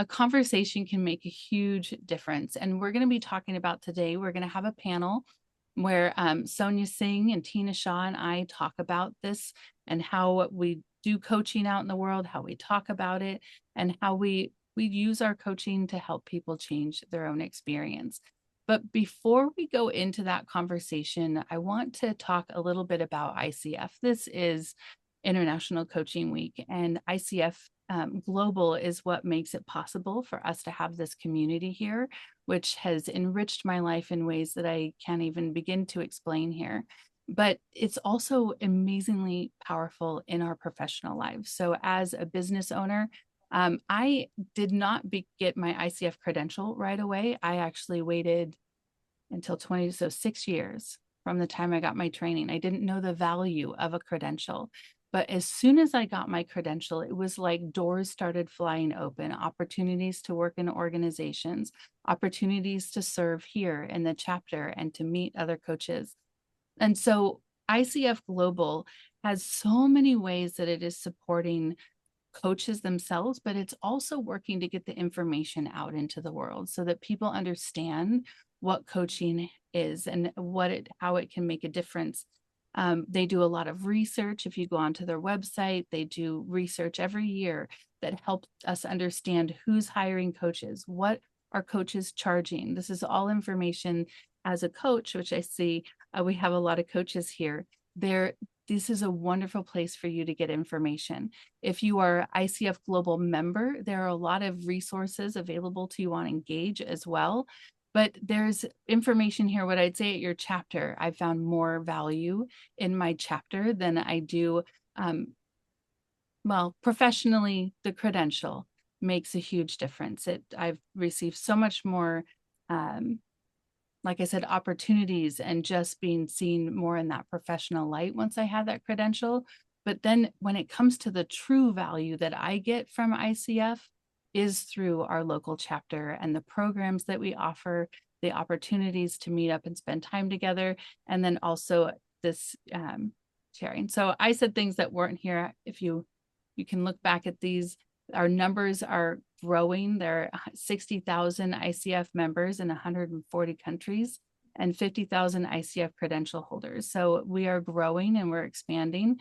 a conversation can make a huge difference. And we're going to be talking about today, we're going to have a panel where Sonia Singh and Tina Shaw and I talk about this and how we do coaching out in the world, how we talk about it, and how we use our coaching to help people change their own experience. But before we go into that conversation, I want to talk a little bit about ICF. This is International Coaching Week, and ICF Global is what makes it possible for us to have this community here, which has enriched my life in ways that I can't even begin to explain here. But it's also amazingly powerful in our professional lives. So as a business owner, I did not get my ICF credential right away. I actually waited until 6 years from the time I got my training. I didn't know the value of a credential. But as soon as I got my credential, it was like doors started flying open, opportunities to work in organizations, opportunities to serve here in the chapter and to meet other coaches. And so ICF Global has so many ways that it is supporting coaches themselves, but it's also working to get the information out into the world so that people understand what coaching is and how it can make a difference. They do a lot of research. If you go onto their website, they do research every year that helps us understand who's hiring coaches, what are coaches charging. This is all information as a coach, which I see we have a lot of coaches here. This is a wonderful place for you to get information. If you are ICF Global member, there are a lot of resources available to you on Engage as well. But there's information here. What I'd say at your chapter, I found more value in my chapter than I do. Professionally, the credential makes a huge difference. I've received so much more, like I said, opportunities and just being seen more in that professional light once I had that credential. But then when it comes to the true value that I get from ICF, is through our local chapter and the programs that we offer, the opportunities to meet up and spend time together, and then also this sharing. So I said things that weren't here. If you can look back at these, our numbers are growing. There are 60,000 ICF members in 140 countries and 50,000 ICF credential holders. So we are growing and we're expanding.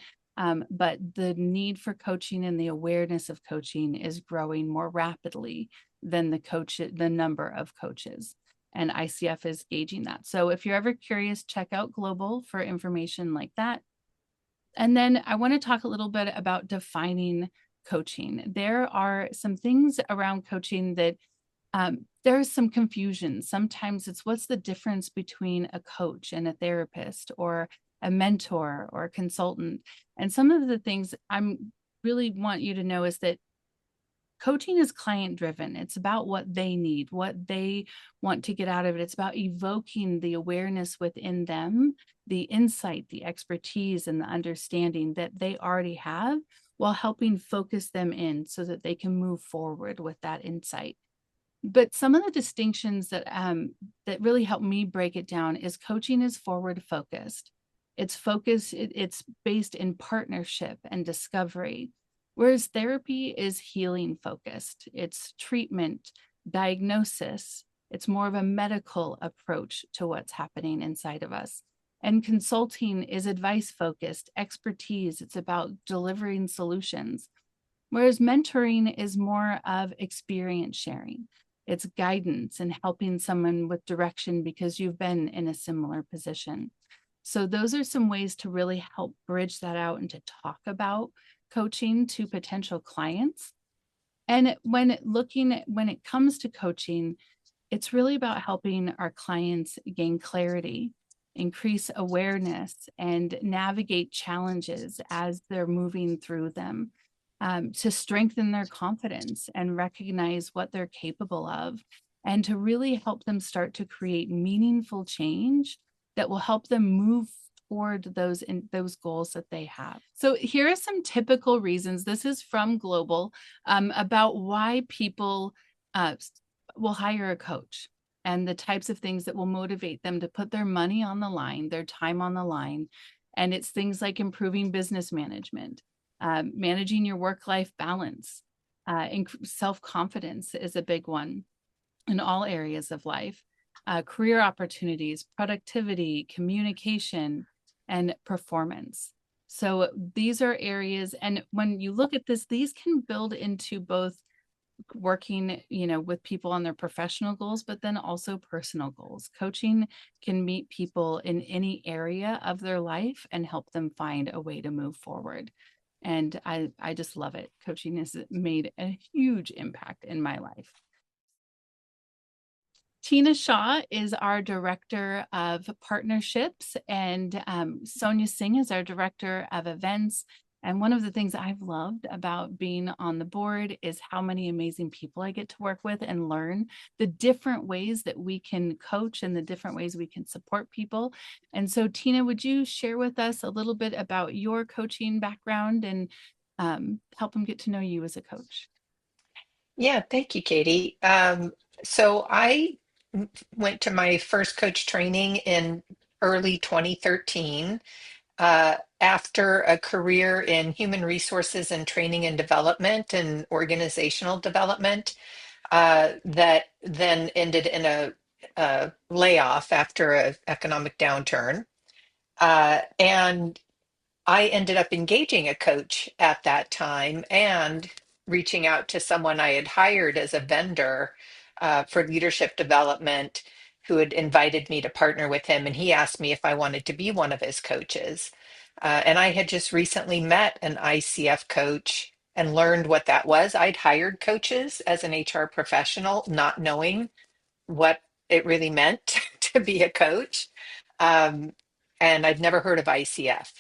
But the need for coaching and the awareness of coaching is growing more rapidly than the number of coaches. And ICF is gauging that. So if you're ever curious, check out Global for information like that. And then I want to talk a little bit about defining coaching. There are some things around coaching that there's some confusion. Sometimes it's what's the difference between a coach and a therapist or a mentor or a consultant. And some of the things I'm really want you to know is that coaching is client driven. It's about what they need, what they want to get out of it. It's about evoking the awareness within them, the insight, the expertise, and the understanding that they already have, while helping focus them in so that they can move forward with that insight. But some of the distinctions that really help me break it down is coaching is forward focused. It's focused, it's based in partnership and discovery, whereas therapy is healing focused. It's treatment, diagnosis. It's more of a medical approach to what's happening inside of us. And consulting is advice focused, expertise. It's about delivering solutions. Whereas mentoring is more of experience sharing. It's guidance and helping someone with direction because you've been in a similar position. So those are some ways to really help bridge that out and to talk about coaching to potential clients. And when it comes to coaching, it's really about helping our clients gain clarity, increase awareness, and navigate challenges as they're moving through them, to strengthen their confidence and recognize what they're capable of, and to really help them start to create meaningful change that will help them move toward those goals that they have. So here are some typical reasons. This is from Global, about why people will hire a coach and the types of things that will motivate them to put their money on the line, their time on the line. And it's things like improving business management, managing your work-life balance, Self-confidence is a big one in all areas of life. Career opportunities, productivity, communication, and performance. So these are areas, and when you look at this, these can build into both working, with people on their professional goals, but then also personal goals. Coaching can meet people in any area of their life and help them find a way to move forward. And I just love it. Coaching has made a huge impact in my life. Tina Shaw is our Director of Partnerships, and Sonia Singh is our Director of Events. And one of the things I've loved about being on the board is how many amazing people I get to work with and learn the different ways that we can coach and the different ways we can support people. And so, Tina, would you share with us a little bit about your coaching background and help them get to know you as a coach? Yeah, thank you, Katie. So I went to my first coach training in early 2013 after a career in human resources and training and development and organizational development that then ended in a layoff after an economic downturn. And I ended up engaging a coach at that time and reaching out to someone I had hired as a vendor for leadership development who had invited me to partner with him. And he asked me if I wanted to be one of his coaches. And I had just recently met an ICF coach and learned what that was. I'd hired coaches as an HR professional, not knowing what it really meant to be a coach. Um, and I'd never heard of ICF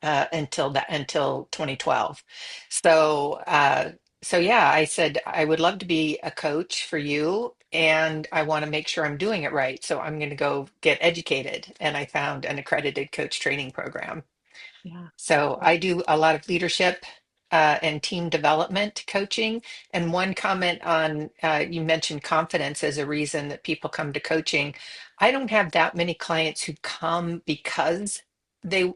until 2012. So so yeah, I said I would love to be a coach for you, and I want to make sure I'm doing it right. So I'm going to go get educated, and I found an accredited coach training program. Yeah. So I do a lot of leadership and team development coaching. And one comment on you mentioned confidence as a reason that people come to coaching. I don't have that many clients who come because they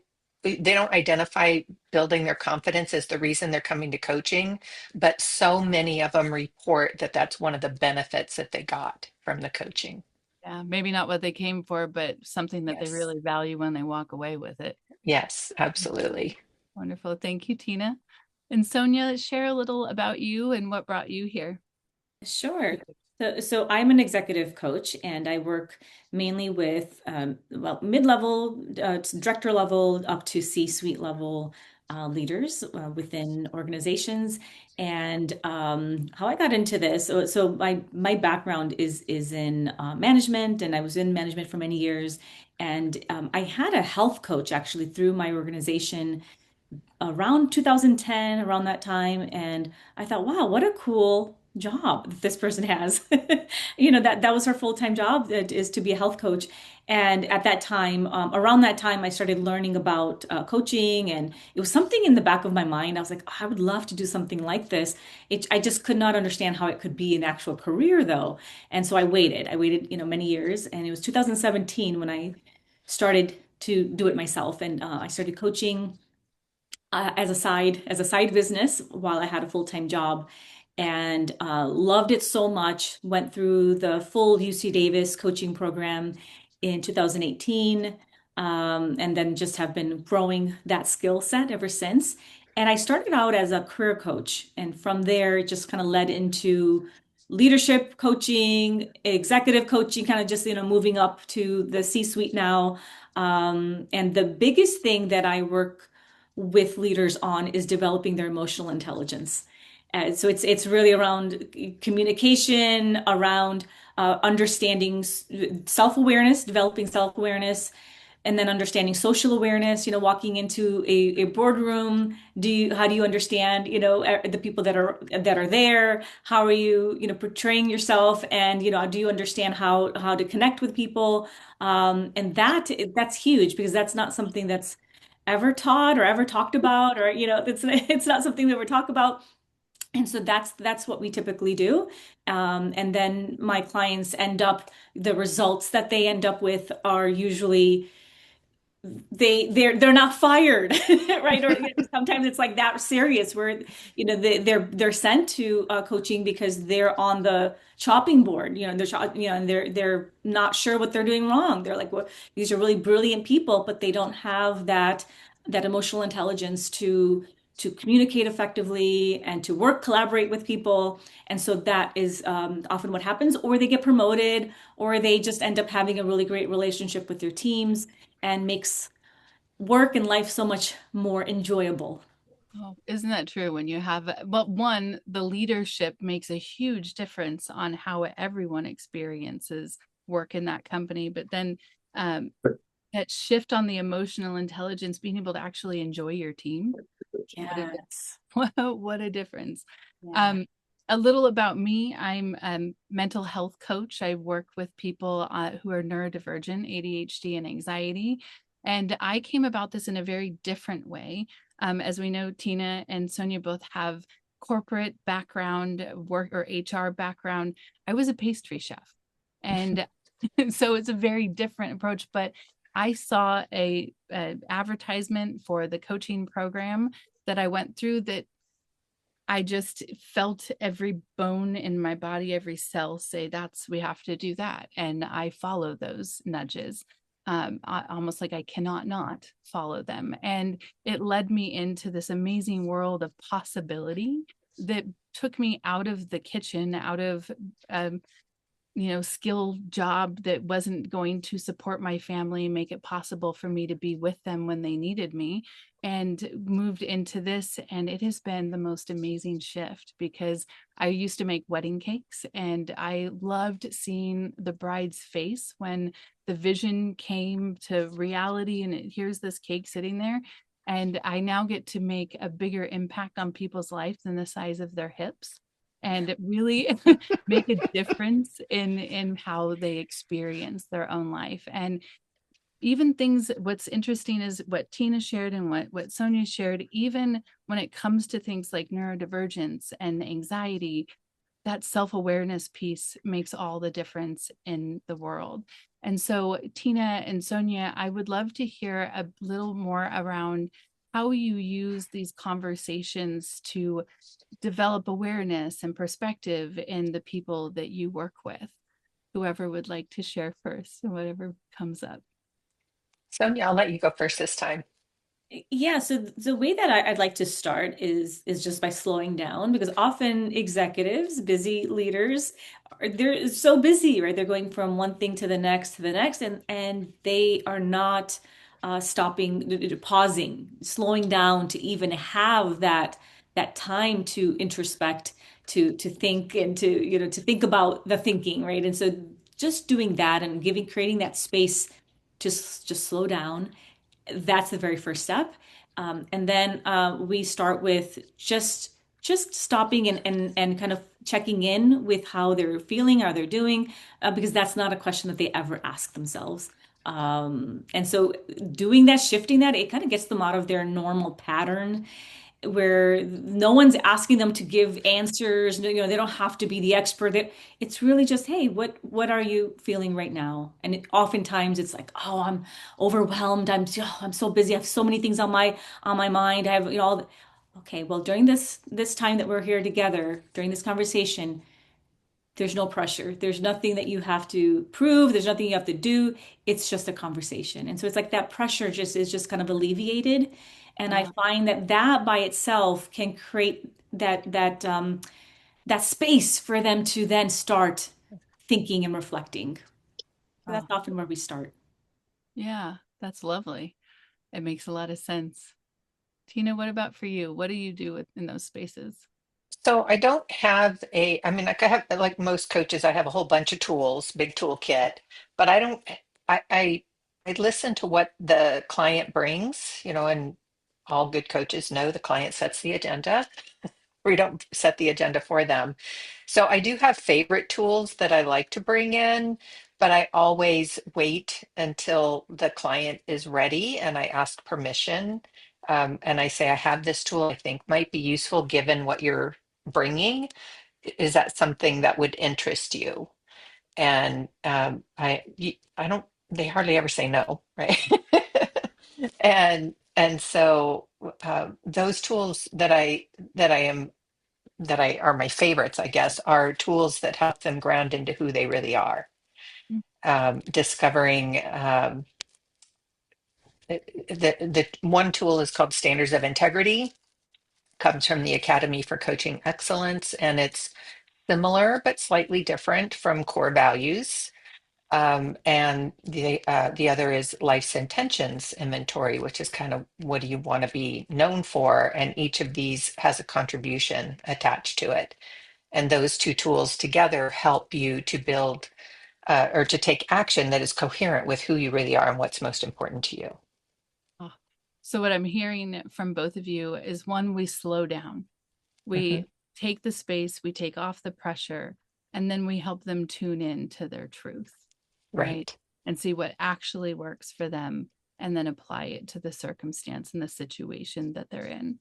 don't identify building their confidence as the reason they're coming to coaching, but so many of them report that that's one of the benefits that they got from the coaching. Yeah, maybe not what they came for, but something that they Yes. really value when they walk away with it. Yes, absolutely. Wonderful. Thank you, Tina. And Sonia, share a little about you and what brought you here. Sure. So I'm an executive coach and I work mainly with mid-level, director level up to C-suite level leaders within organizations. And how I got into this, so my background is in management, and I was in management for many years. And I had a health coach actually through my organization around 2010, around that time. And I thought, wow, what a cool job that this person has. That was her full-time job, that is to be a health coach. And at that time, around that time, I started learning about coaching, and it was something in the back of my mind. I was like, oh, I would love to do something like this. I just could not understand how it could be an actual career, though. And so I waited. Many years, and it was 2017 when I started to do it myself, and I started coaching as a side business while I had a full-time job, and loved it so much. Went through the full UC Davis coaching program in 2018, and then just have been growing that skill set ever since. And I started out as a career coach, and from there it just kind of led into leadership coaching, executive coaching, kind of just moving up to the C-suite now. And the biggest thing that I work with leaders on is developing their emotional intelligence. So it's really around communication, around understanding self-awareness, developing self-awareness, and then understanding social awareness. Walking into a boardroom, how do you understand, the people that are there? How are you, portraying yourself? And do you understand how to connect with people? And that's huge, because that's not something that's ever taught or ever talked about, or it's not something we ever talk about. And so that's what we typically do. And then my clients the results that they end up with are usually they're not fired, right? Or sometimes it's like that serious where they're sent to coaching because they're on the chopping board. And they're not sure what they're doing wrong. They're like, well, these are really brilliant people, but they don't have that emotional intelligence to communicate effectively and to collaborate with people. And so that is often what happens, or they get promoted, or they just end up having a really great relationship with their teams and makes work and life so much more enjoyable. Oh, isn't that true? When you have, well, one, the leadership makes a huge difference on how everyone experiences work in that company. But then um, that shift on the emotional intelligence, being able to actually enjoy your team, what a Yes. what a difference. Yeah. Um, a little about me. I'm a mental health coach. I work with people who are neurodivergent, ADHD, and anxiety. And I came about this in a very different way. As we know, Tina and Sonia both have corporate background, work or HR background. I was a pastry chef. And so it's a very different approach. But I saw a advertisement for the coaching program that I went through that I just felt every bone in my body, every cell say we have to do that. And I follow those nudges. Almost like I cannot not follow them. And it led me into this amazing world of possibility that took me out of the kitchen, out of um, skill job that wasn't going to support my family, make it possible for me to be with them when they needed me, and moved into this. And it has been the most amazing shift because I used to make wedding cakes and I loved seeing the bride's face when the vision came to reality and here's this cake sitting there. And I now get to make a bigger impact on people's lives than the size of their hips and really make a difference in how they experience their own life. And even things, what's interesting is what Tina shared and what Sonia shared, even when it comes to things like neurodivergence and anxiety, that self-awareness piece makes all the difference in the world. And so Tina and Sonia, I would love to hear a little more around how you use these conversations to develop awareness and perspective in the people that you work with. Whoever would like to share first and whatever comes up. Sonia, I'll let you go first this time. Yeah, so the way that I'd like to start is just by slowing down because often executives, busy leaders, they're so busy, right? They're going from one thing to the next, and they are not stopping, pausing, slowing down to even have that time to introspect, to think, and to think about the thinking, right? And so just doing that and creating that space, just slow down, that's the very first step. And then we start with just stopping and kind of checking in with how they're feeling, how they're doing, because that's not a question that they ever ask themselves. And so doing that, shifting that, it kind of gets them out of their normal pattern where no one's asking them to give answers. They don't have to be the expert. It's really just, hey, what are you feeling right now? And oftentimes it's like, oh, I'm overwhelmed. I'm so busy. I have so many things on my mind. I have all. Okay, well, during this time that we're here together, during this conversation, there's no pressure. There's nothing that you have to prove. There's nothing you have to do. It's just a conversation. And so it's like that pressure is just kind of alleviated. And I Yeah. find that by itself can create that space for them to then start thinking and reflecting. So Oh, that's often where we start. yeah, that's lovely. It makes a lot of sense. Tina, what about for you? What do you do in those spaces? So I don't have I mean, like I have, like most coaches, I have a whole bunch of tools, big toolkit, but I don't, I listen to what the client brings, and all good coaches know the client sets the agenda. We don't set the agenda for them. So I do have favorite tools that I like to bring in, but I always wait until the client is ready and I ask permission. And I say, I have this tool I think might be useful given what you're bringing. Is that something that would interest you? And I don't, they hardly ever say no, right? And so those tools that I are my favorites, I guess, are tools that help them ground into who they really are. Discovering the one tool is called Standards of Integrity, comes from the Academy for Coaching Excellence, and it's similar but slightly different from core values. And the other is Life's Intentions Inventory, which is kind of what do you want to be known for, and each of these has a contribution attached to it. And those two tools together help you to build or to take action that is coherent with who you really are and what's most important to you. Oh, so what I'm hearing from both of you is one, we slow down. Mhm. We take the space, we take off the pressure, and then we help them tune in to their truth, right? Right. And see what actually works for them and then apply it to the circumstance and the situation that they're in.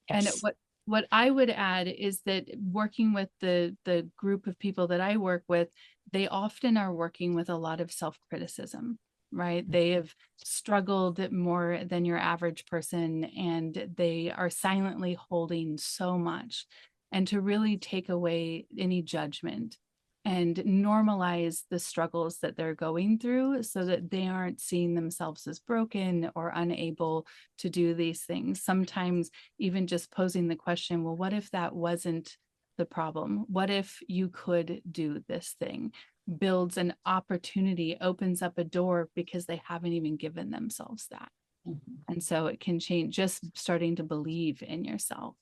And Yes. what I would add is that working with the group of people that I work with, they often are working with a lot of self-criticism, right? They have struggled more than your average person, and they are silently holding so much. And to really take away any judgment and normalize the struggles that they're going through so that they aren't seeing themselves as broken or unable to do these things. Sometimes even just posing the question, well, what if that wasn't the problem? What if you could do this thing? Builds an opportunity, opens up a door because they haven't even given themselves that. Mhm. And so it can change just starting to believe in yourself.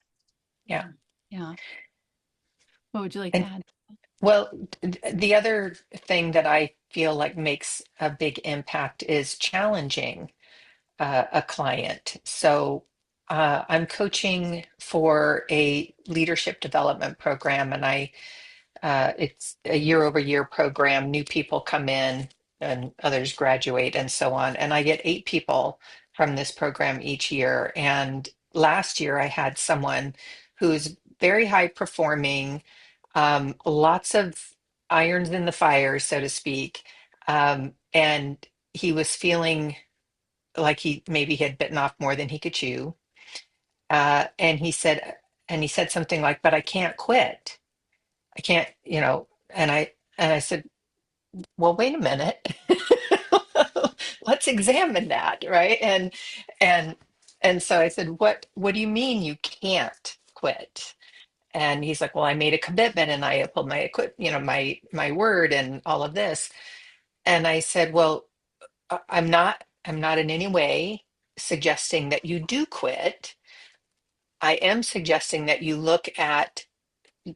Yeah. Yeah. What would you like to And add? well, the other thing that I feel like makes a big impact is challenging a client. So I'm coaching for a leadership development program, and it's a year over year program. New people come in and others graduate and so on. And I get 8 people from this program each year. And last year I had someone who's very high performing, lots of irons in the fire, so to speak. And he was feeling like he maybe had bitten off more than he could chew. And he said something like, "But I can't quit. I can't, you know." And I said, "Well, wait a minute. Let's examine that, right?" And and so I said, "What do you mean you can't quit?" And he's like, "Well, I made a commitment and I uphold my word and all of this." And I said, "Well, I'm not in any way suggesting that you do quit. I am suggesting that you look at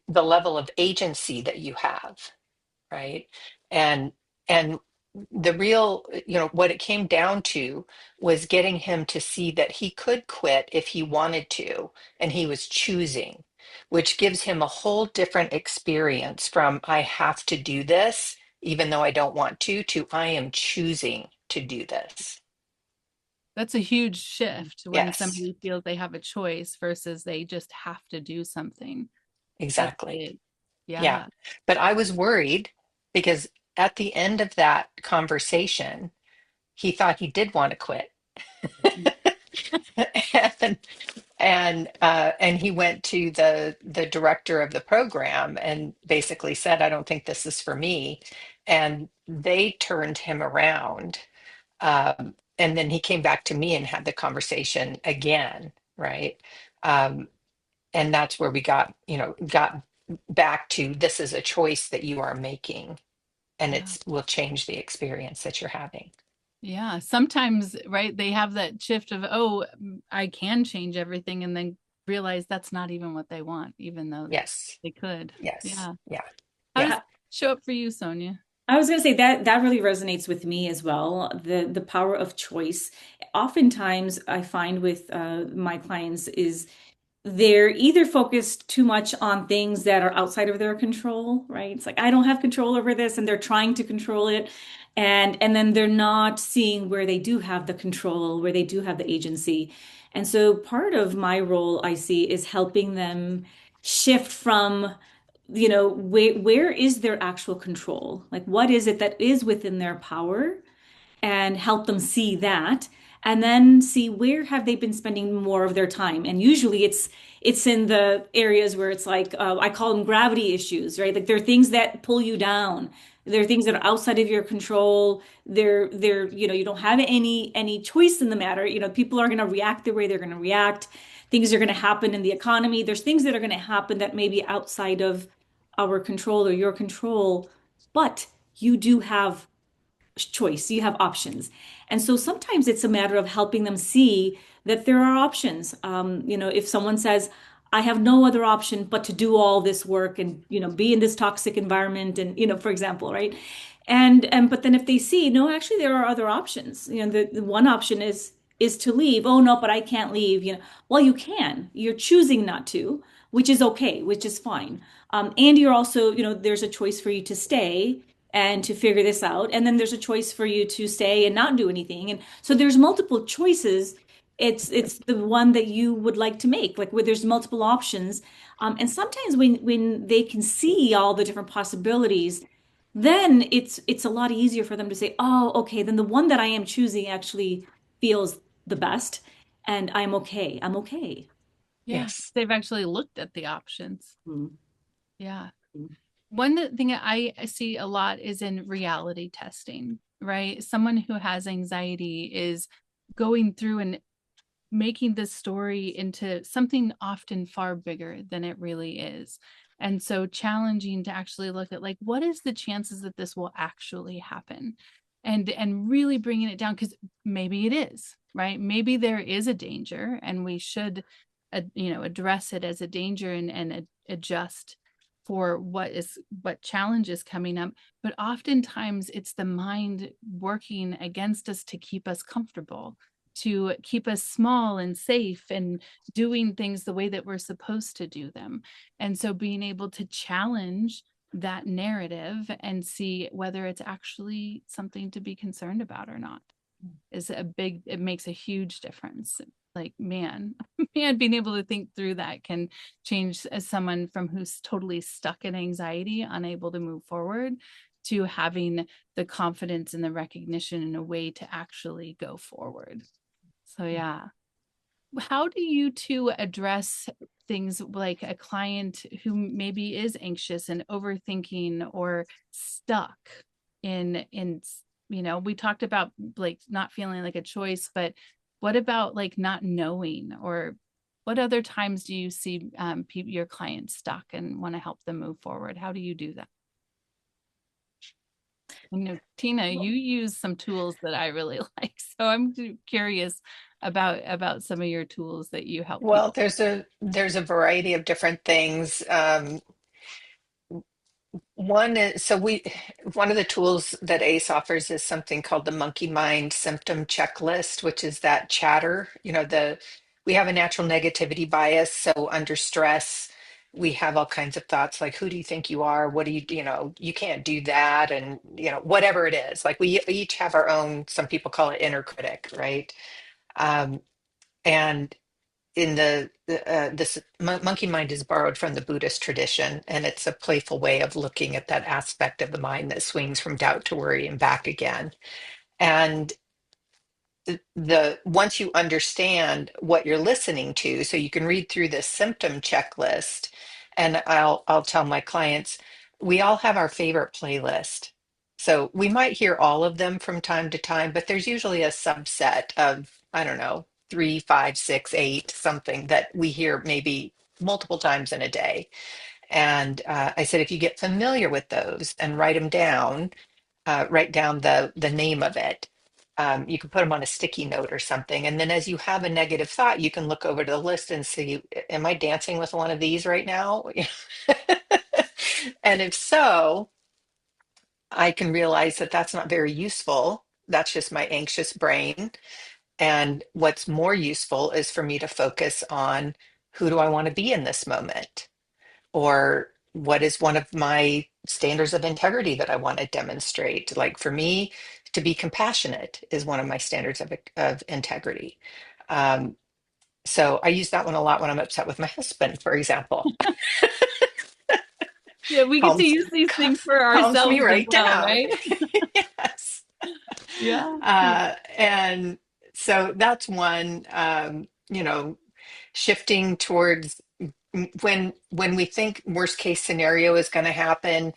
the level of agency that you have, right? And and the real, what it came down to was getting him to see that he could quit if he wanted to, and he was choosing, which gives him a whole different experience from I have to do this, even though I don't want to I am choosing to do this. That's a huge shift when Yes, somebody feels they have a choice versus they just have to do something. That's exactly. big. Yeah. Yeah. But I was worried because at the end of that conversation, he thought he did want to quit. and and he went to the director of the program and basically said, "I don't think this is for me." And they turned him around. And then he came back to me and had the conversation again, right? Um, and that's where we got back to this is a choice that you are making, and Yeah. it's will change the experience that you're having. Yeah. Sometimes, right, they have that shift of, oh, I can change everything, and then realize that's not even what they want, even though Yes, they could. yes, Yeah. yeah, How yeah. does it show up for you, Sonia? I was going to say that that really resonates with me as well. The power of choice. Oftentimes, I find with my clients is they're either focused too much on things that are outside of their control, right? It's like I don't have control over this, and they're trying to control it, and then they're not seeing where they do have the control, where they do have the agency. And so part of my role I see is helping them shift from where is their actual control? Like what is it that is within their power? and help them see that, and then see where have they been spending more of their time. And usually it's in the areas where it's like, I call them gravity issues, right? Like there are things that pull you down. There are things that are outside of your control. You don't have any choice in the matter. People are going to react the way they're going to react. Things are going to happen in the economy. There's things that are going to happen that may be outside of our control or your control, but you do have choice, you have options. And so sometimes it's a matter of helping them see that there are options. If someone says, I have no other option but to do all this work and, be in this toxic environment and, for example, right? But then if they see, no, actually there are other options. The one option is to leave. Oh no, but I can't leave. Well, you can. You're choosing not to, which is okay, which is fine. And you're also, there's a choice for you to stay and to figure this out. And then there's a choice for you to stay and not do anything. And so there's multiple choices. It's the one that you would like to make, like where there's multiple options. And sometimes when they can see all the different possibilities, then it's a lot easier for them to say, oh, okay, then the one that I am choosing actually feels the best, and I'm okay. I'm okay. Yeah. Yes. They've actually looked at the options. Mm. Yeah. One thing I see a lot is in reality testing, right? Someone who has anxiety is going through and making this story into something often far bigger than it really is. And so challenging to actually look at, like, what is the chances that this will actually happen? And really bringing it down, because maybe it is, right? Maybe there is a danger and we should address it as a danger and adjust for what challenge is coming up. But oftentimes it's the mind working against us to keep us comfortable, to keep us small and safe and doing things the way that we're supposed to do them. And so being able to challenge that narrative and see whether it's actually something to be concerned about or not it makes a huge difference. Like, man, being able to think through that can change as someone from who's totally stuck in anxiety, unable to move forward, to having the confidence and the recognition in a way to actually go forward. So yeah. How do you two address things like a client who maybe is anxious and overthinking or stuck in we talked about like not feeling like a choice, but what about like not knowing, or what other times do you see your clients stuck and want to help them move forward? How do you do that? Tina, you use some tools that I really like, so I'm curious about some of your tools that you help Well, people. there's a variety of different things. One of the tools that ACE offers is something called the Monkey Mind Symptom Checklist, which is that chatter. We have a natural negativity bias, so under stress, we have all kinds of thoughts like, who do you think you are? What do you can't do that, and whatever it is. Like we each have our own. Some people call it inner critic, right? Um, and in this monkey mind is borrowed from the Buddhist tradition, and it's a playful way of looking at that aspect of the mind that swings from doubt to worry and back again. And the once you understand what you're listening to, so you can read through this symptom checklist, and I'll tell my clients, we all have our favorite playlist. So we might hear all of them from time to time, but there's usually a subset of, I don't know, three, five, six, eight, something that we hear maybe multiple times in a day. And I said, if you get familiar with those and write down the name of it. You can put them on a sticky note or something. And then as you have a negative thought, you can look over to the list and see, am I dancing with one of these right now? And if so, I can realize that that's not very useful. That's just my anxious brain. And what's more useful is for me to focus on, who do I want to be in this moment? Or what is one of my standards of integrity that I want to demonstrate? Like for me, to be compassionate is one of my standards of integrity. Um, so I use that one a lot when I'm upset with my husband, for example. Yeah, we get to Calms, use these things for calms me ourselves as right well, down. right? Yes. Yeah. And so that's one, shifting towards when we think worst case scenario is going to happen.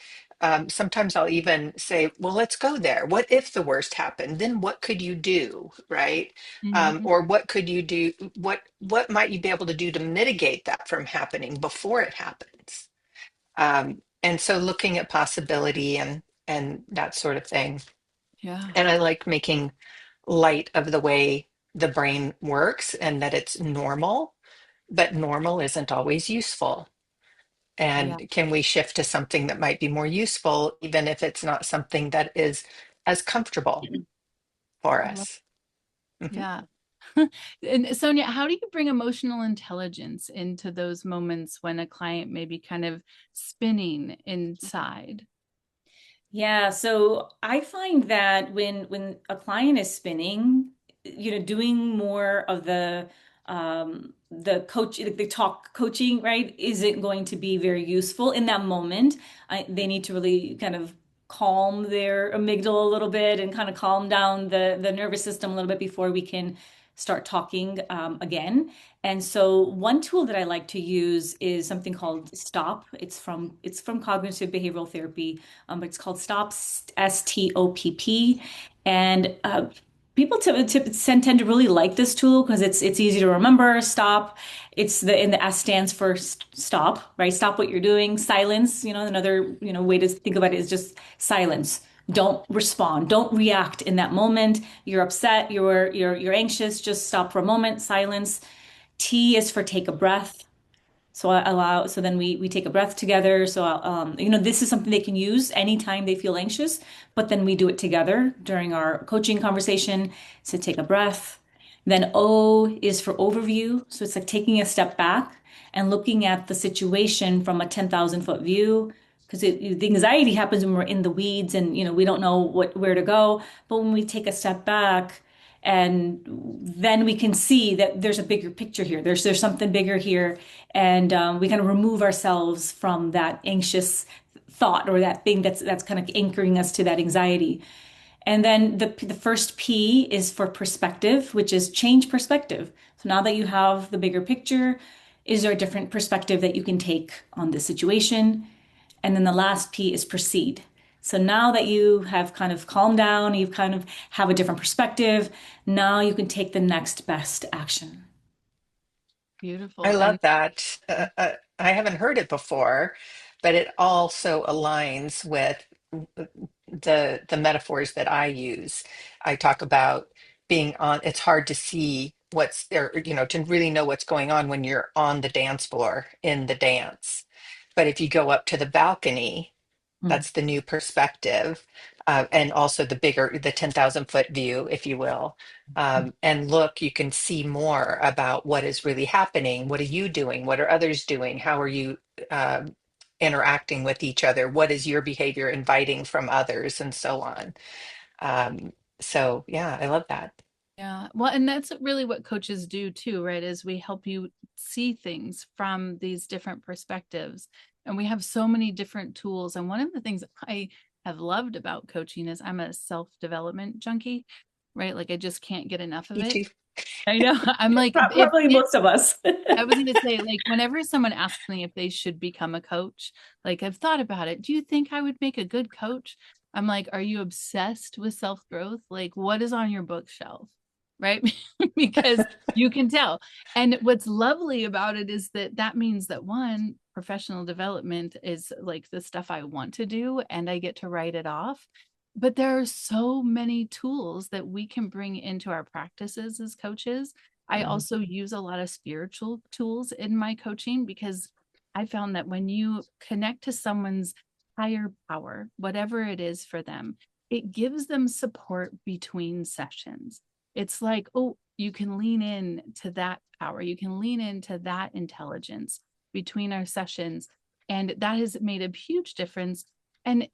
Sometimes I'll even say, well, let's go there. What if the worst happened? Then what could you do, right? Mhm. Or what could you do? What might you be able to do to mitigate that from happening before it happens? And so looking at possibility and that sort of thing. Yeah. And I like making light of the way the brain works and that it's normal, but normal isn't always useful. Yeah. And can we shift to something that might be more useful, even if it's not something that is as comfortable for I love, us? Mhm. yeah. And Sonia, how do you bring emotional intelligence into those moments when a client may be kind of spinning inside? Yeah, so I find that when a client is spinning, doing more of the coach the talk coaching, right, isn't going to be very useful in that moment. They need to really kind of calm their amygdala a little bit and kind of calm down the nervous system a little bit before we can start talking again. And so one tool that I like to use is something called STOP. It's from cognitive behavioral therapy, but it's called STOP, STOPP. And people tend to really like this tool because it's easy to remember. STOP. And the S stands for stop, right? Stop what you're doing. Silence. Another way to think about it is just silence. Don't respond. Don't react in that moment. You're upset. You're anxious. Just stop for a moment. Silence. T is for take a breath. So then we take a breath together. This is something they can use anytime they feel anxious, but then we do it together during our coaching conversation. So take a breath. Then O is for overview. So it's like taking a step back and looking at the situation from a 10,000-foot view. Because the anxiety happens when we're in the weeds and we don't know where to go. But when we take a step back, and then we can see that there's a bigger picture here. There's something bigger here, and we kind of remove ourselves from that anxious thought or that thing that's kind of anchoring us to that anxiety. And then the first P is for perspective, which is change perspective. So now that you have the bigger picture, is there a different perspective that you can take on this situation? And then the last P is proceed. So now that you have kind of calmed down, you kind of have a different perspective, now you can take the next best action. I Beautiful. love And that. I haven't heard it before, but it also aligns with the metaphors that I use. I talk about being on, it's hard to see what's there, to really know what's going on when you're on the dance floor in the dance. But if you go up to the balcony, Mm. that's the new perspective, and also the 10,000-foot view, if you will. And look, you can see more about what is really happening. What are you doing? What are others doing? How are you interacting with each other? What is your behavior inviting from others, and so on. So, yeah, I love that. yeah, well, and that's really what coaches do too, right? Is we help you see things from these different perspectives. And we have so many different tools. And one of the things I have loved about coaching is I'm a self-development junkie, right? Like I just can't get enough of Me it. too. I know. I'm like, Probably most of us. I was going to say, like, whenever someone asks me if they should become a coach, like, I've thought about it. Do you think I would make a good coach? I'm like, are you obsessed with self growth? Like, what is on your bookshelf? Right. Because you can tell. And what's lovely about it is that that means that one, professional development is like the stuff I want to do and I get to write it off. But there are so many tools that we can bring into our practices as coaches. I Mm. also use a lot of spiritual tools in my coaching because I found that when you connect to someone's higher power, whatever it is for them, it gives them support between sessions. It's like, oh, you can lean in to that power. You can lean into that intelligence between our sessions. And that has made a huge difference. And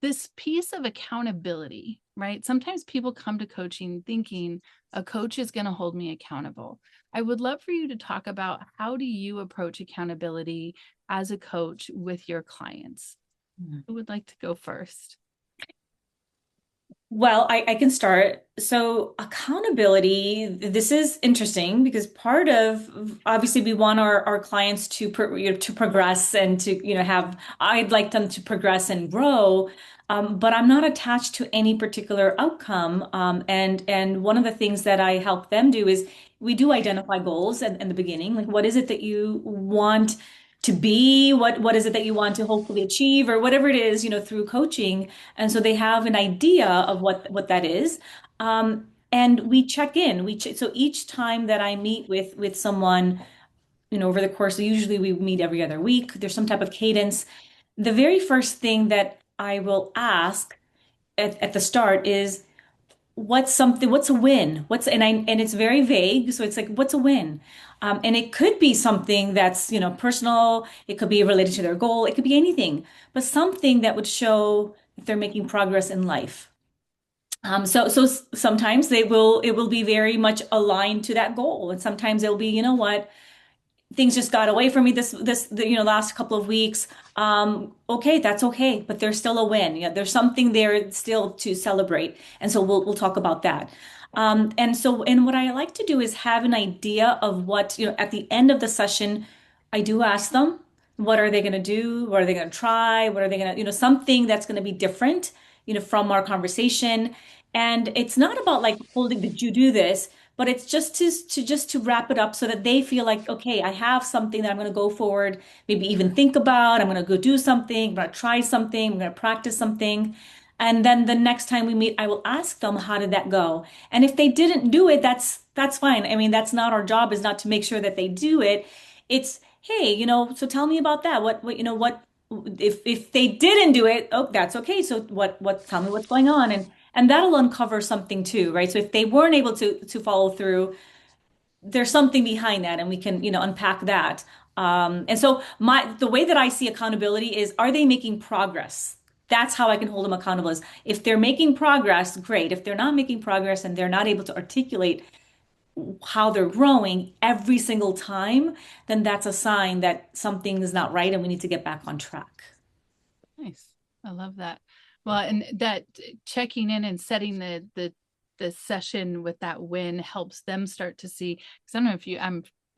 this piece of accountability, right? Sometimes people come to coaching thinking a coach is going to hold me accountable. I would love for you to talk about how do you approach accountability as a coach with your clients? Who would like to go first? Well, I can start. So accountability, this is interesting because part of obviously we want our clients to to progress and to have I'd like them to progress and grow, but I'm not attached to any particular outcome. And one of the things that I help them do is we do identify goals in the beginning, like what is it that you want to be, what is it that you want to hopefully achieve, or whatever it is, through coaching. And so they have an idea of what that is. And we check in. So each time that I meet with someone, over the course, usually we meet every other week. There's some type of cadence. The very first thing that I will ask at the start is what's a win? And it's very vague. So it's like, what's a win? And it could be something that's, personal. It could be related to their goal. It could be anything, but something that would show if they're making progress in life. So sometimes it will be very much aligned to that goal. And sometimes it'll be, what, things just got away from me last couple of weeks. Okay, that's okay, but there's still a win. Yeah, there's something there still to celebrate, and so we'll talk about that. And what I like to do is have an idea of what, at the end of the session, I do ask them, what are they going to do? What are they going to try? What are they going to, something that's going to be different, from our conversation. And it's not about like, holding, did you do this? But it's just to wrap it up so that they feel like, okay, I have something that I'm going to go forward, maybe even think about. I'm going to go do something. I'm going to try something. I'm going to practice something. And then the next time we meet, I will ask them, how did that go? And if they didn't do it, that's fine. I mean, that's not our job, is not to make sure that they do it. It's, hey, so tell me about that. What if they didn't do it? Oh, that's okay. So tell me what's going on. And that'll uncover something too, right? So if they weren't able to follow through, there's something behind that, and we can, unpack that. And so the way that I see accountability is, are they making progress? That's how I can hold them accountable. Is if they're making progress, great. If they're not making progress and they're not able to articulate how they're growing every single time, then that's a sign that something is not right and we need to get back on track. Nice. I love that. Well, and that checking in and setting the session with that win helps them start to see, because I don't know if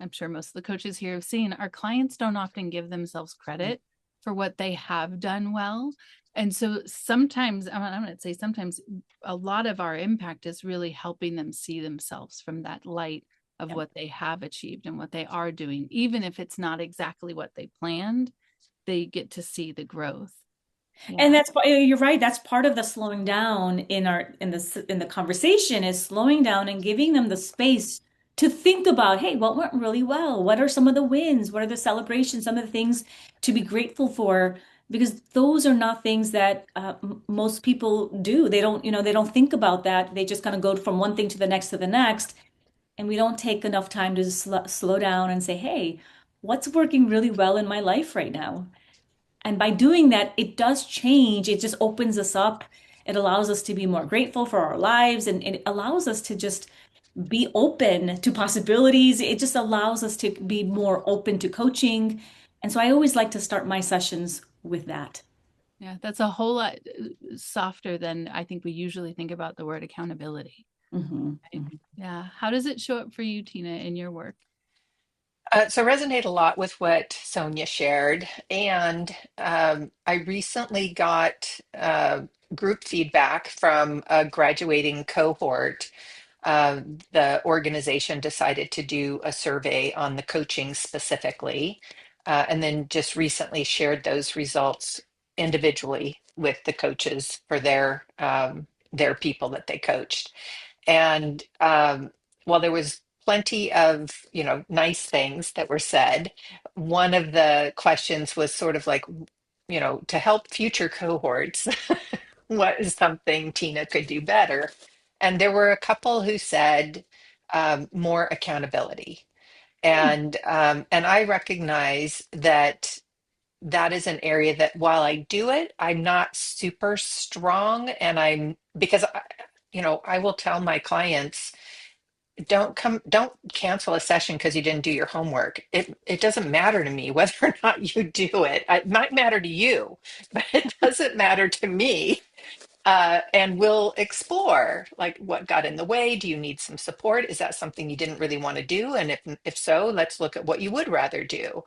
I'm sure most of the coaches here have seen, our clients don't often give themselves credit for what they have done well. And so sometimes, I'm going to say sometimes, a lot of our impact is really helping them see themselves from that light of what they have achieved and what they are doing. Even if it's not exactly what they planned, they get to see the growth. And Yeah. you're right. That's part of the slowing down in the conversation, is slowing down and giving them the space to think about, hey, what went really well? What are some of the wins? What are the celebrations? Some of the things to be grateful for, because those are not things that most people do. They don't think about that. They just kind of go from one thing to the next to the next, and we don't take enough time to slow down and say, hey, what's working really well in my life right now? And by doing that, it does change. It just opens us up. It allows us to be more grateful for our lives, and it allows us to just be open to possibilities. It just allows us to be more open to coaching. And so I always like to start my sessions with that. Yeah, that's a whole lot softer than I think we usually think about the word accountability. Mhm, Right? mhm. Yeah. How does it show up for you, Tina, in your work? So I resonate a lot with what Sonia shared. And I recently got group feedback from a graduating cohort. The organization decided to do a survey on the coaching specifically, and then just recently shared those results individually with the coaches for their people that they coached. And while there was plenty of, nice things that were said, one of the questions was sort of like, to help future cohorts, what is something Tina could do better? And there were a couple who said more accountability. Hmm. And I recognize that that is an area that while I do it, I'm not super strong. And because I will tell my clients, don't cancel a session because you didn't do your homework. It doesn't matter to me whether or not you do it. It might matter to you, but it doesn't matter to me. And we'll explore like what got in the way. Do you need some support? Is that something you didn't really want to do? And if so, let's look at what you would rather do.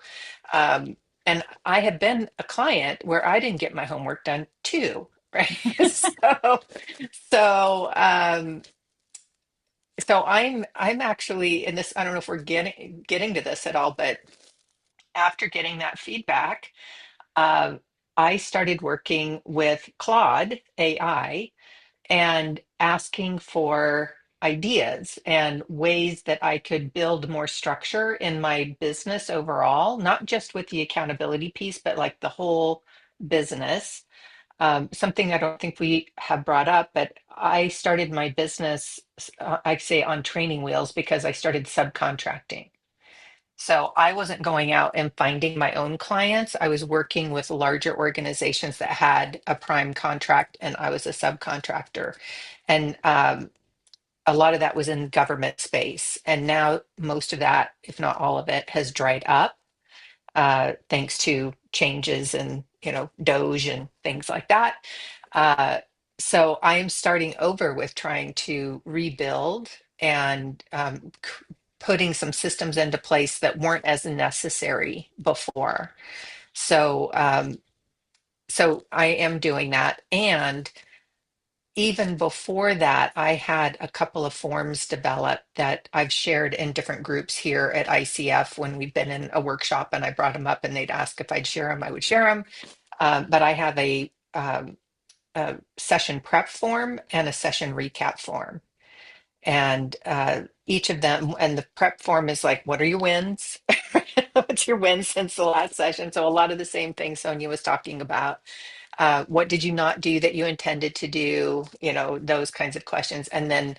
Um, and I have been a client where I didn't get my homework done too, right? So, so I'm actually in this. I don't know if we're getting to this at all, but after getting that feedback, um, I started working with Claude AI and asking for ideas and ways that I could build more structure in my business overall, not just with the accountability piece, but like the whole business. Something I don't think we have brought up, but I started my business, I say on training wheels because I started subcontracting. So I wasn't going out and finding my own clients. I was working with larger organizations that had a prime contract, and I was a subcontractor. And a lot of that was in government space. And now most of that, if not all of it, has dried up thanks to changes in, Doge and things like that. Uh, so I'm starting over with trying to rebuild and putting some systems into place that weren't as necessary before. So, so I am doing that. And even before that, I had a couple of forms developed that I've shared in different groups here at ICF when we've been in a workshop and I brought them up and they'd ask if I'd share them, I would share them. But I have a session prep form and a session recap form. And each of them, and the prep form is like, what are your wins? What's your wins since the last session? So a lot of the same things Sonia was talking about. What did you not do that you intended to do? Those kinds of questions. And then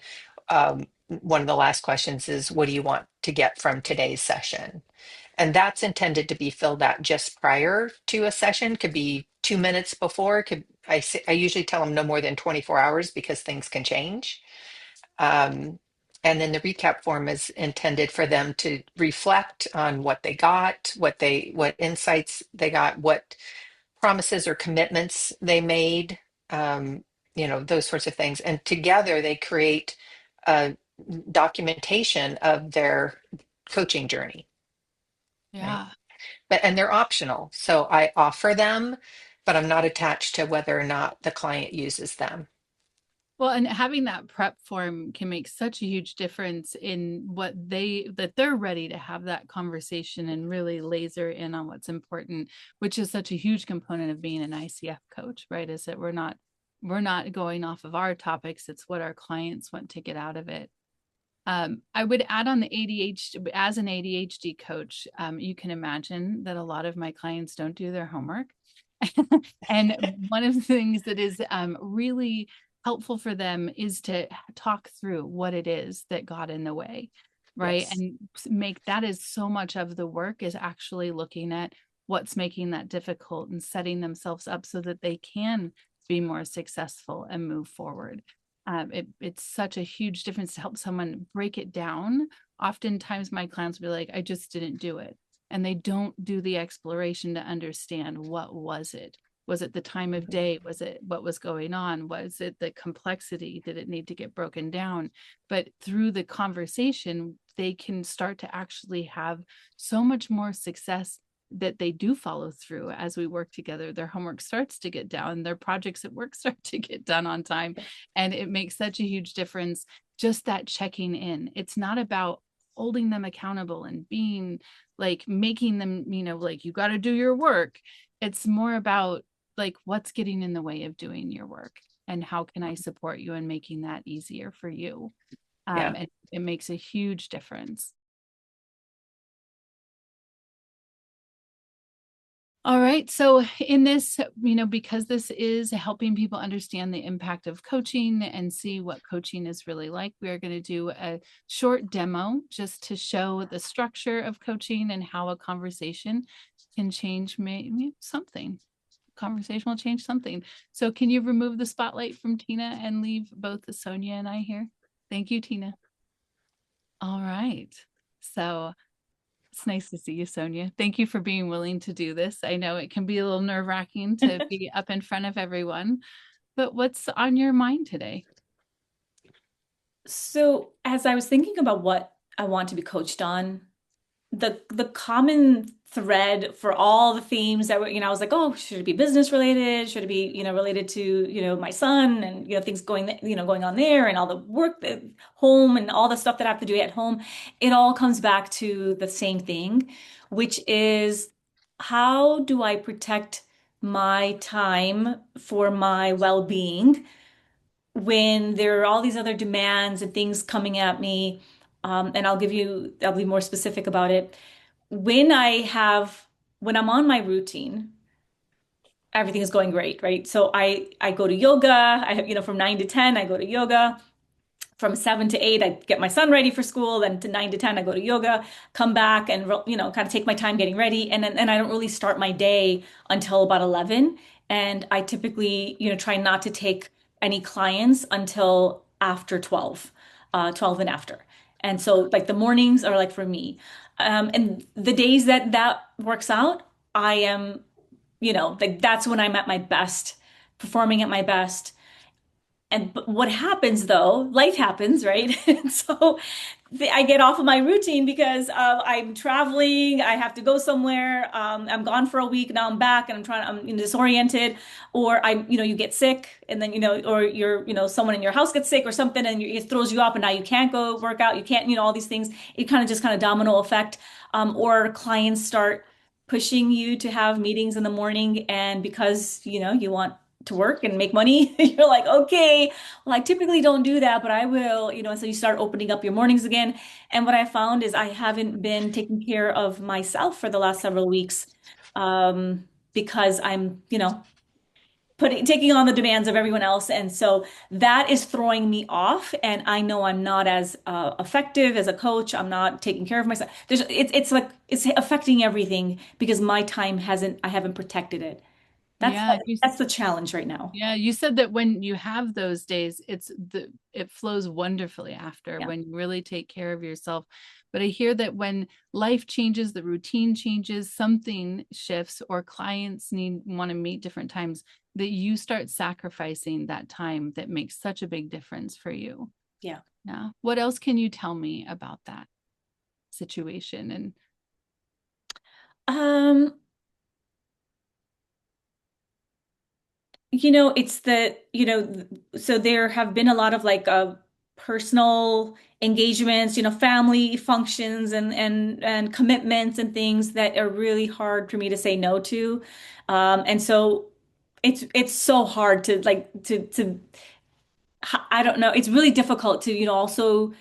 one of the last questions is, what do you want to get from today's session? And that's intended to be filled out just prior to a session. Could be 2 minutes before. I usually tell them no more than 24 hours because things can change. Um, and then the recap form is intended for them to reflect on what they got, what insights they got, what promises or commitments they made, those sorts of things. And together they create a documentation of their coaching journey, right? Yeah. And they're optional. So I offer them, but I'm not attached to whether or not the client uses them. Well, and having that prep form can make such a huge difference in that they're ready to have that conversation and really laser in on what's important, which is such a huge component of being an ICF coach, right? Is that we're not going off of our topics, it's what our clients want to get out of it. I would add on the ADHD, as an ADHD coach, you can imagine that a lot of my clients don't do their homework. And one of the things that is really helpful for them is to talk through what it is that got in the way, right? Yes. And make that is so much of the work is actually looking at what's making that difficult and setting themselves up so that they can be more successful and move forward. It's such a huge difference to help someone break it down. Oftentimes my clients will be like, I just didn't do it. And they don't do the exploration to understand, what was it? Was it the time of day? Was it what was going on? Was it the complexity? Did it need to get broken down? But through the conversation, they can start to actually have so much more success that they do follow through as we work together. Their homework starts to get done, their projects at work start to get done on time. And it makes such a huge difference, just that checking in. It's not about holding them accountable and being like making them, like, you got to do your work. It's more about like, what's getting in the way of doing your work and how can I support you in making that easier for you? Yeah. And it makes a huge difference. All right. So in this, because this is helping people understand the impact of coaching and see what coaching is really like, we are going to do a short demo just to show the structure of coaching and how a conversation can change maybe something. Conversation will change something. So can you remove the spotlight from Tina and leave both Sonia and I here? Thank you, Tina. All right. So it's nice to see you, Sonia. Thank you for being willing to do this. I know it can be a little nerve-wracking to be up in front of everyone, But what's on your mind today? So as I was thinking about what I want to be coached on, the common thread for all the themes that were, I was like, oh, should it be business related? Should it be, related to, my son and, things going on there and all the work at home and all the stuff that I have to do at home. It all comes back to the same thing, which is how do I protect my time for my well-being when there are all these other demands and things coming at me? And I'll be more specific about it when when I'm on my routine, everything is going great, right? So I go to yoga. I have, from 9 to 10, I go to yoga. From 7 to 8, I get my son ready for school. Then to 9 to 10, I go to yoga, come back and, kind of take my time getting ready. And I don't really start my day until about 11. And I typically, try not to take any clients until after 12, 12 and after. And so like the mornings are like for me. And the days that that works out, I am, like that's when I'm at my best, performing at my best. And what happens though, life happens, right? And so I get off of my routine because I'm traveling, I have to go somewhere, I'm gone for a week, now I'm back and I'm disoriented, or you get sick and then, or someone in your house gets sick or something and it throws you off and now you can't go work out, you can't, all these things, it kind of domino effect, or clients start pushing you to have meetings in the morning and because, you want to work and make money, you're like, okay, well, I typically don't do that, but I will, and so you start opening up your mornings again. And what I found is I haven't been taking care of myself for the last several weeks, because I'm, taking on the demands of everyone else. And so that is throwing me off. And I know I'm not as effective as a coach. I'm not taking care of myself. It's like, it's affecting everything because my time I haven't protected it. Yeah, That's the challenge right now. yeah, you said that when you have those days, it flows wonderfully after Yeah. when you really take care of yourself. But I hear that when life changes, the routine changes, something shifts, or clients want to meet different times, that you start sacrificing that time that makes such a big difference for you. Yeah. Yeah. What else can you tell me about that situation? And Um, it's so there have been a lot of like personal engagements, family functions and commitments and things that are really hard for me to say no to. And so it's so hard to like to I don't know. It's really difficult to, also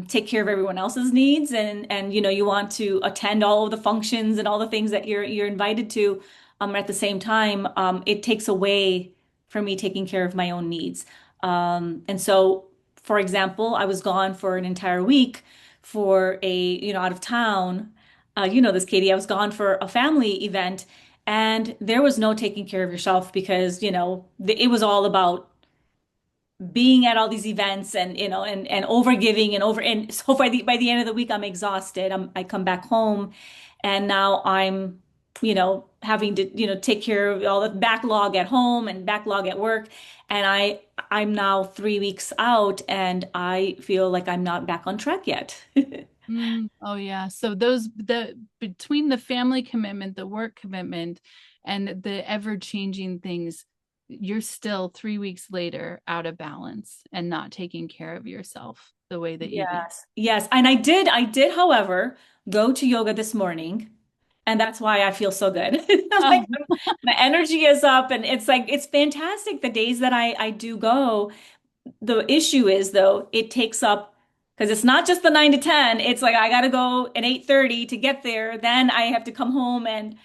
take care of everyone else's needs and you want to attend all of the functions and all the things that you're invited to. At the same time, it takes away from me taking care of my own needs. And so, for example, I was gone for an entire week for out of town. This, Katie, I was gone for a family event and there was no taking care of yourself because, it was all about being at all these events and and over giving and so by the end of the week I'm exhausted. I come back home and now I'm having to take care of all the backlog at home and backlog at work and I'm now 3 weeks out and I feel like I'm not back on track yet. oh yeah. So between the family commitment, the work commitment, and the ever-changing things, you're still 3 weeks later out of balance and not taking care of yourself the way that you need. Yes. And I did, however, go to yoga this morning. And that's why I feel so good. Oh, Like my energy is up and it's like it's fantastic the days that I do go. The issue is though, it takes up because it's not just the 9 to 10. It's like I gotta go at 8:30 to get there. Then I have to come home and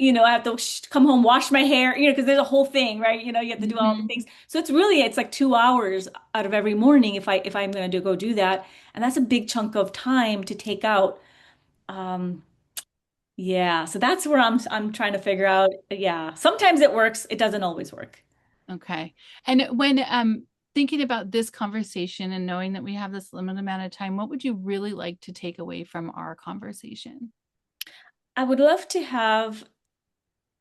I have to come home, wash my hair, because there's a whole thing, right? You have to do all the mhm. things. So it's like 2 hours out of every morning if I'm gonna go do that. And that's a big chunk of time to take out. Um, yeah, so that's where I'm trying to figure out. Yeah, sometimes it works, it doesn't always work. Okay. And when thinking about this conversation and knowing that we have this limited amount of time, what would you really like to take away from our conversation? I would love to have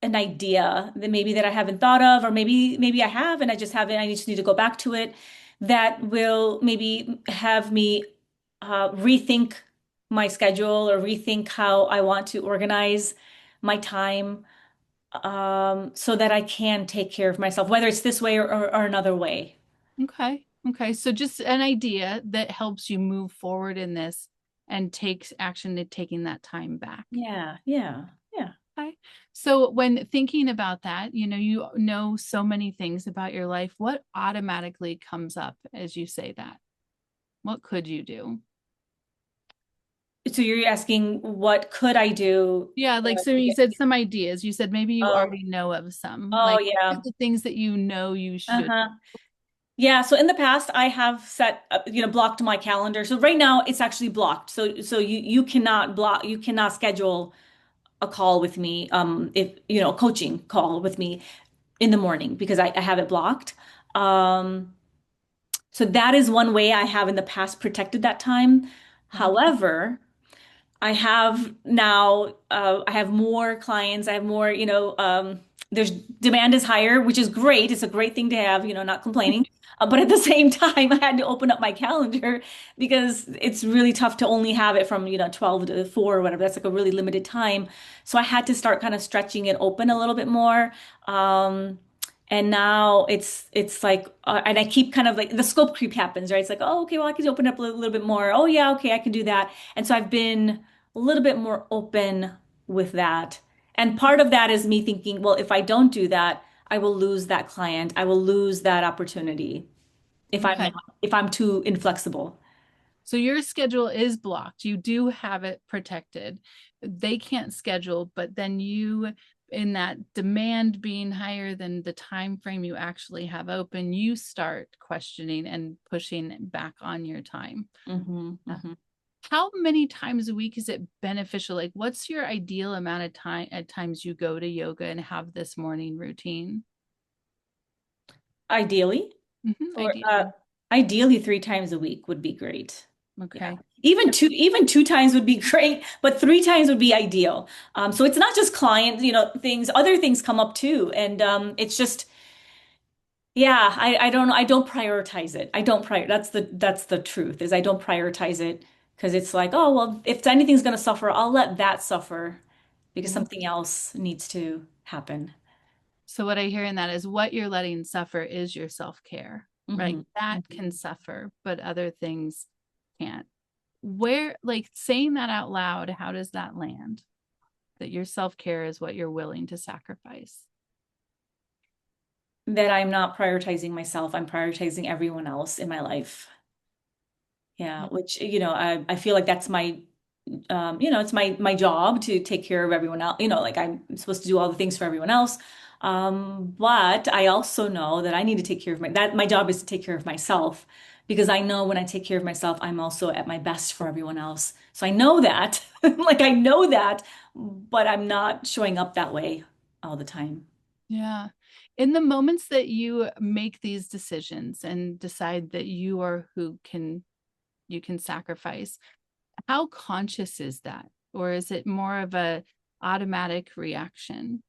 an idea that maybe that I haven't thought of, or maybe I have and I just haven't, I just need to go back to it, that will maybe have me rethink my schedule or rethink how I want to organize my time, so that I can take care of myself, whether it's this way or another way. Okay. Okay. So just an idea that helps you move forward in this and takes action to taking that time back. Yeah, yeah, yeah. Okay. So when thinking about that, you know so many things about your life. What automatically comes up as you say that? What could you do? So you're asking what could I do Yeah, like so to you get, said some ideas. You said maybe you oh, already know of some. oh Like what are yeah. the things that you know you should. Uh-huh. Yeah, so in the past I have set blocked my calendar. So right now it's actually blocked. So you cannot block, you cannot schedule a call with me, if a coaching call with me in the morning because I have it blocked. Um so that is one way I have in the past protected that time. Okay. However, I have now, I have more clients. I have more, there's demand is higher, which is great. It's a great thing to have, not complaining. But at the same time, I had to open up my calendar because it's really tough to only have it from, 12 to 4 or whatever. That's like a really limited time. So I had to start kind of stretching it open a little bit more. And now it's like, and I keep kind of like the scope creep happens, right? It's like, oh, okay, well, I can open up a little bit more. Oh, yeah, okay, I can do that. And so I've been a little bit more open with that. And part of that is me thinking, well, if I don't do that, I will lose that client. I will lose that opportunity Okay. if I'm too inflexible. So your schedule is blocked. You do have it protected. They can't schedule, but then you, in that demand being higher than the time frame you actually have open, you start questioning and pushing back on your time. Hmm, Uh, hmm. How many times a week is it beneficial? Like, what's your ideal amount of time at times you go to yoga and have this morning routine? Ideally, or Ideally. ideally 3 times a week would be great. Yeah. Okay. Even two times would be great, but 3 times would be ideal. So it's not just client, things, other things come up too. And it's just, yeah, I don't know. I don't prioritize it. I don't prior that's the truth is I don't prioritize it because it's like, oh, well, if anything's gonna suffer, I'll let that suffer because Mhm. something else needs to happen. So what I hear in that is what you're letting suffer is your self-care, right? Hmm. That can suffer, but other things can't. Where, like saying that out loud, how does that land? That your self-care is what you're willing to sacrifice. That I'm not prioritizing myself, I'm prioritizing everyone else in my life. Yeah, Yeah. which, I feel like that's my it's my job to take care of everyone else. Like I'm supposed to do all the things for everyone else. But I also know that I need to take care of my job is to take care of myself because I know when I take care of myself, I'm also at my best for everyone else. So I know that, like I know that, but I'm not showing up that way all the time. Yeah. In the moments that you make these decisions and decide that you are who you can sacrifice, how conscious is that? Or is it more of a automatic reaction?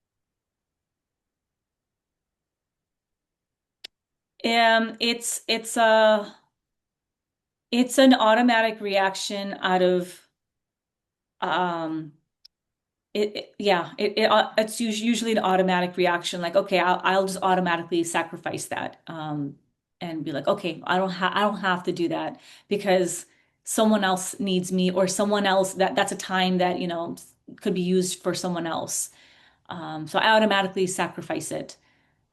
It's an automatic reaction out of um yeah, it's usually an automatic reaction. Like, okay, I'll just automatically sacrifice that, and be like, okay, I don't have to do that because someone else needs me, or someone else that's a time that could be used for someone else. So I automatically sacrifice it.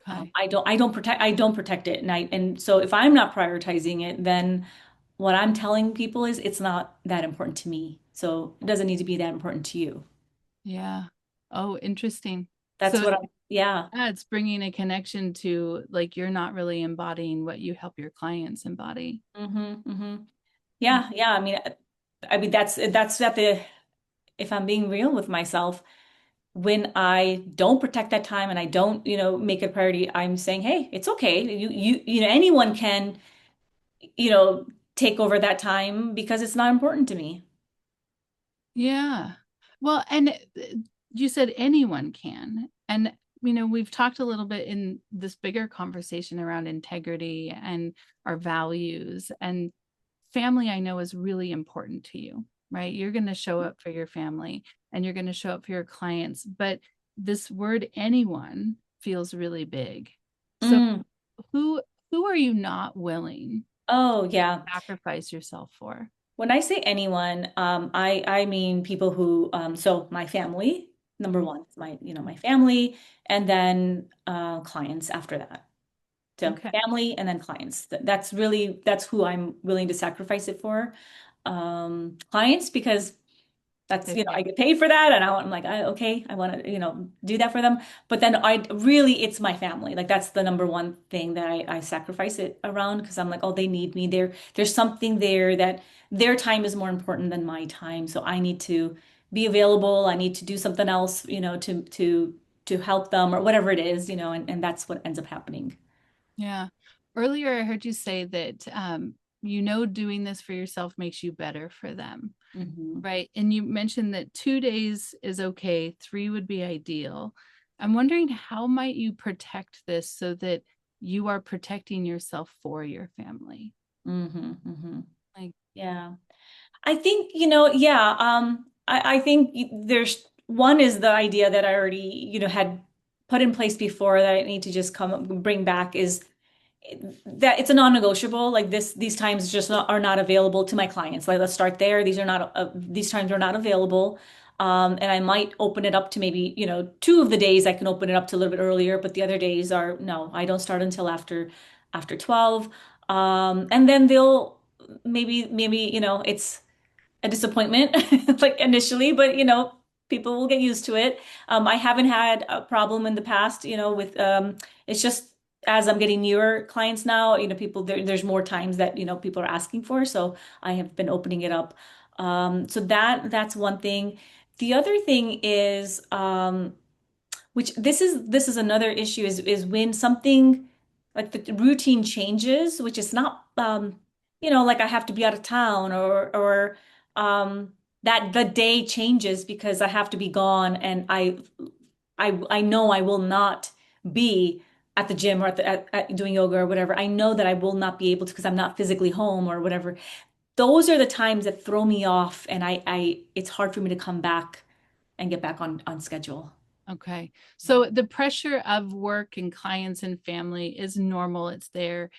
Okay. I don't protect it, and so if I'm not prioritizing it, then what I'm telling people is it's not that important to me. So it doesn't need to be that important to you. Yeah. Oh, interesting. That's So what yeah. yeah, it's bringing a connection to like you're not really embodying what you help your clients embody. Hmm, hmm. Yeah, yeah. I mean that's at the if I'm being real with myself, when I don't protect that time and I don't, make it a priority, I'm saying, hey, it's okay. Anyone can, you know, take over that time because it's not important to me. Yeah. Well, and you said anyone can. And, we've talked a little bit in this bigger conversation around integrity and our values, and family, I know, is really important to you, right? You're going to show up for your family and you're going to show up for your clients, but this word anyone feels really big. So Mm. who are you not willing Oh, to yeah. sacrifice yourself for? When I say anyone, I mean people who, so my family, number one, my family, and then clients after that. So Okay. family and then clients. That's who I'm willing to sacrifice it for. Clients, because that's, They I pay. get paid for that, and I'm like, okay, I want to, do that for them. But then it's my family. Like that's the number one thing that I sacrifice it around, because I'm like, oh, they need me. There's something there that their time is more important than my time. So I need to be available. I need to do something else, to help them or whatever it is, and that's what ends up happening. Yeah. Earlier, I heard you say that, doing this for yourself makes you better for them. Hmm. Right. And you mentioned that 2 days is okay, 3 would be ideal. I'm wondering, how might you protect this so that you are protecting yourself for your family? Hmm. Hmm. Like, Yeah. I think, yeah, I think there's one is the idea that I already, had put in place before that I need to just bring back is that it's a non-negotiable. Like these times just are not available to my clients. Like let's start there. These times are not available. And I might open it up to maybe, 2 of the days I can open it up to a little bit earlier, but the other days are no, I don't start until after 12. And then they'll maybe, it's a disappointment like initially, but people will get used to it. I haven't had a problem in the past, with it's just as I'm getting newer clients now, people there's more times that people are asking for, so I have been opening it up. So that's one thing. The other thing is, which this is another issue, is when something like the routine changes, which is not like I have to be out of town, or that the day changes because I have to be gone, and I know I will not be at the gym or at doing yoga or whatever. I know that I will not be able to because I'm not physically home or whatever. Those are the times that throw me off, and I it's hard for me to come back and get back on schedule. okay. So the pressure of work and clients and family is normal. It's there.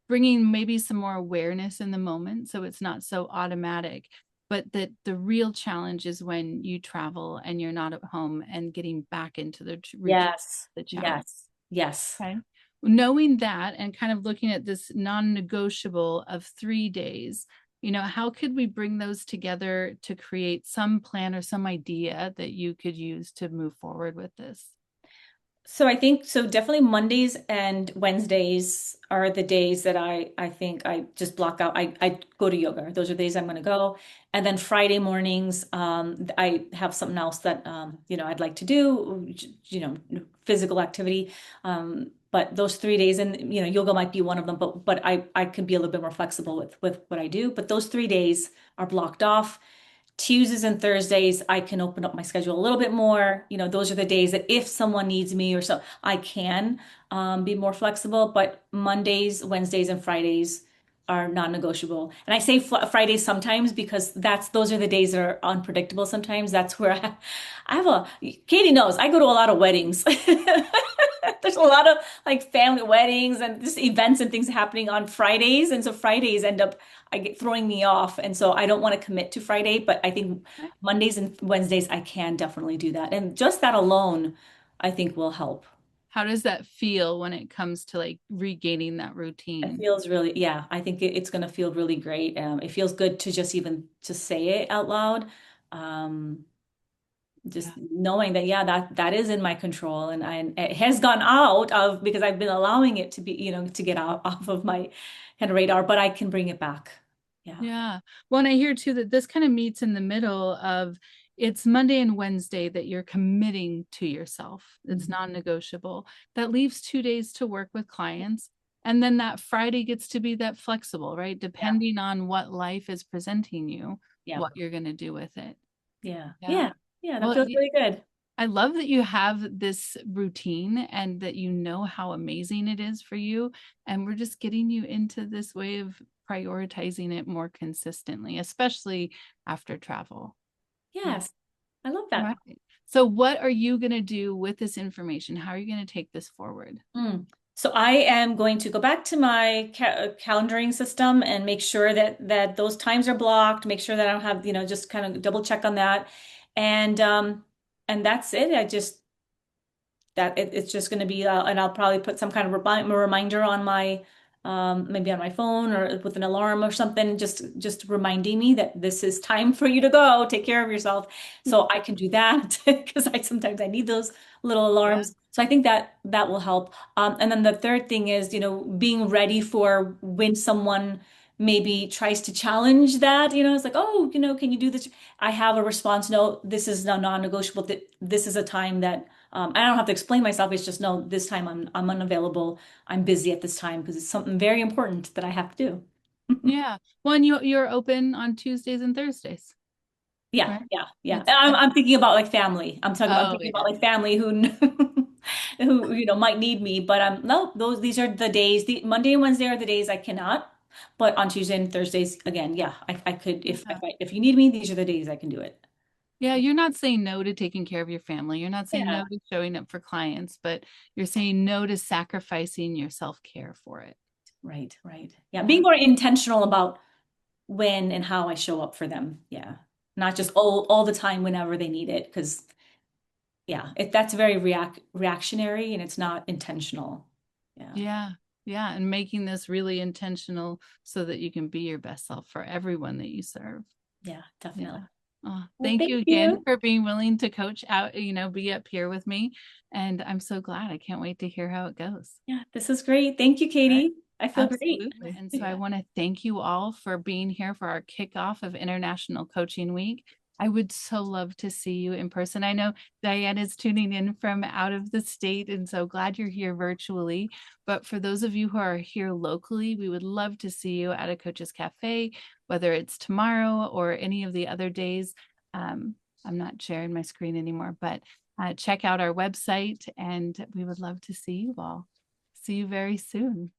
Bringing maybe some more awareness in the moment so it's not so automatic, but that the real challenge is when you travel and you're not at home and getting back into the routine, Yes, the challenge. yes, yes. Okay. Knowing that and kind of looking at this non-negotiable of 3 days, how could we bring those together to create some plan or some idea that you could use to move forward with this? So I think so definitely Mondays and Wednesdays are the days that I think I just block out. I go to yoga. Those are the days I'm going to go. And then Friday mornings, I have something else that I'd like to do, physical activity. But those 3 days, and yoga might be one of them, but I can be a little bit more flexible with what I do. But those 3 days are blocked off. Tuesdays and Thursdays, I can open up my schedule a little bit more. Those are the days that if someone needs me or so, I can be more flexible. But Mondays, Wednesdays, and Fridays are non-negotiable. And I say Fridays sometimes because those are the days that are unpredictable. Sometimes that's where I have Katie knows I go to a lot of weddings. There's a lot of like family weddings and just events and things happening on Fridays. And so Fridays end up I get throwing me off. And so I don't want to commit to Friday, but I think Mondays and Wednesdays I can definitely do that. And just that alone, I think will help. How does that feel when it comes to like regaining that It routine? feels really, yeah, I think it's going to feel really great. It feels good to just even to say it out loud. Um, just Yeah. knowing that, yeah, that is in my control, and it has gone out of because I've been allowing it to be, to get out off of my kind of radar, but I can bring it back. Yeah. Yeah. Well, and I hear too that this kind of meets in the middle of, it's Monday and Wednesday that you're committing to yourself. It's Mhm. non-negotiable. That leaves 2 days to work with clients. And then that Friday gets to be that flexible, right? Yeah. Depending on what life is presenting you, Yeah. what you're going to do with it. Yeah. Yeah. Yeah. Yeah. That Well, feels really good. I love that you have this routine and that you know how amazing it is for you. And we're just getting you into this way of prioritizing it more consistently, especially after travel. Yeah. Yes, I love that. Right. So what are you going to do with this information? How are you going to take this forward? Mm. So I am going to go back to my calendaring system and make sure that those times are blocked, make sure that I don't have, just kind of double check on that. And that's it. It's just going to be and I'll probably put some kind of reminder on my maybe on my phone or with an alarm or something, just reminding me that this is time for you to go take care of yourself, so I can do that because I need those little Yeah. alarms. So I think that will help. And then the third thing is, being ready for when someone maybe tries to challenge that, it's like, oh, can you do this? I have a response. No, this is non-negotiable. That this is a time that I don't have to explain myself. It's just, no, this time I'm unavailable. I'm busy at this time because it's something very important that I have to do. Yeah. Well, and you're open on Tuesdays and Thursdays, Yeah, right? yeah, yeah. It's I'm thinking about like family. I'm oh thinking yeah. about like family who who might need me. But no, these are the days. The Monday and Wednesday are the days I cannot. But on Tuesday and Thursdays, again, yeah, I could Yeah. if you need me, these are the days I can do it. Yeah, you're not saying no to taking care of your family. You're not saying Yeah. no to showing up for clients, but you're saying no to sacrificing your self-care for it. Right, right. Yeah, being Yeah. more intentional about when and how I show up for them. Yeah. Not just all the time whenever they need it. Because yeah, that's very reactionary and it's not intentional. Yeah. Yeah. Yeah. And making this really intentional so that you can be your best self for everyone that you serve. Yeah, Yeah. definitely. Oh, Well, thank thank you again you. for being willing to coach out, be up here with me. And I'm so glad. I can't wait to hear how it goes. Yeah, this is great. Thank you, All right. Katie. I feel great. Absolutely. And so I want to thank you all for being here for our kickoff of International Coaching Week. I would so love to see you in person. I know Diane is tuning in from out of the state, and so glad you're here virtually. But for those of you who are here locally, we would love to see you at a Coach's Cafe, whether it's tomorrow or any of the other days. I'm not sharing my screen anymore, but check out our website, and we would love to see you all. See you very soon.